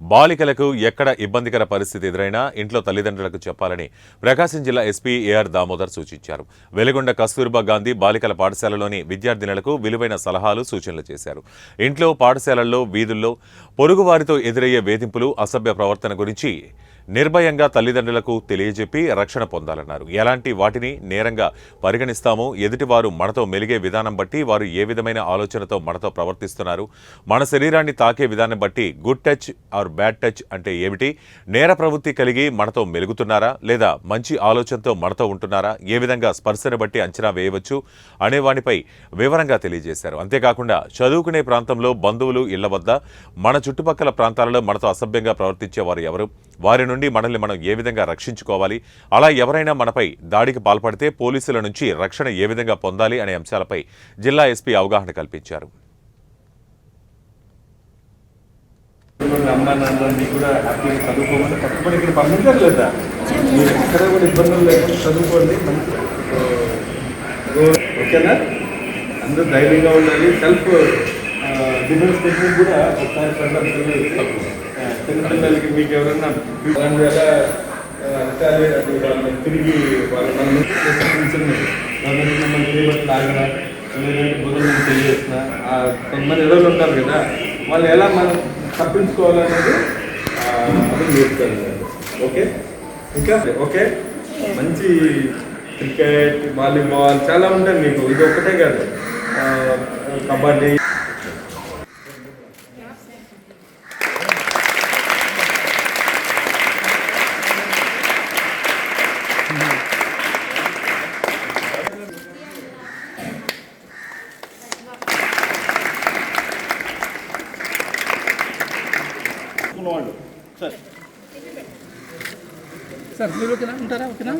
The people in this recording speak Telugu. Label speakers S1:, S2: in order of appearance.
S1: బాలికలకు ఎక్కడ ఇబ్బందికర పరిస్థితి ఎదురైనా ఇంట్లో తల్లిదండ్రులకు చెప్పాలని ప్రకాశం జిల్లా ఎస్పీ ఏఆర్ దామోదర్ సూచించారు. వెలిగొండ కస్తూర్బా గాంధీ బాలికల పాఠశాలలోని విద్యార్థినులకు విలువైన సలహాలు, సూచనలు చేశారు. ఇంట్లో, పాఠశాలల్లో, వీధుల్లో పొరుగువారితో ఎదురయ్యే వేధింపులు, అసభ్య ప్రవర్తన గురించి నిర్భయంగా తల్లిదండ్రులకు తెలియజెప్పి రక్షణ పొందాలన్నారు. ఎలాంటి వాటిని నేరంగా పరిగణిస్తామో, ఎదుటివారు మనతో మెలిగే విధానం బట్టి వారు ఏ విధమైన ఆలోచనతో మనతో ప్రవర్తిస్తున్నారు, మన శరీరాన్ని తాకే విధానం బట్టి good touch are bad touch అంటే ఏమిటి, నేర ప్రవృత్తి కలిగి మనతో మెలుగుతున్నారా లేదా మంచి ఆలోచనతో మనతో ఉంటున్నారా, ఏ విధంగా స్పర్శను బట్టి అంచనా వేయవచ్చు అనే వానిపై వివరంగా తెలియజేశారు. అంతేకాకుండా చదువుకునే ప్రాంతంలో, బంధువులు ఇళ్ల వద్ద, మన చుట్టుపక్కల ప్రాంతాలలో మనతో అసభ్యంగా ప్రవర్తించే వారు ఎవరు, వారి నుండి మనల్ని మనం ఏ విధంగా రక్షించుకోవాలి, అలా ఎవరైనా మనపై దాడికి పాల్పడితే పోలీసుల నుంచి రక్షణ ఏ విధంగా పొందాలి అనే అంశాలపై జిల్లా ఎస్పీ అవగాహన కల్పించారు.
S2: అందరూ ధైర్యంగా ఉండాలి. సెల్ఫ్ డిఫెన్స్ టెక్నిక్ కూడా ఒకసారి చిన్నపిల్లలకి మీకు ఎవరన్నా తిరిగి వాళ్ళని లాగరా లేదంటే బుధం తెలియజేసిన కొంతమంది ఎదురు ఉంటారు కదా, వాళ్ళు ఎలా మనం తప్పించుకోవాలనేది అది నేర్పుతారు. ఓకే, ఇంకా ఓకే, మంచి క్రికెట్, వాలీబాల్ చాలా ఉంటాయి మీకు, ఇది ఒక్కటే కాదు, కబడ్డీ.
S3: సార్ మీరు ఓకేనా ఉంటారా? ఓకేనా?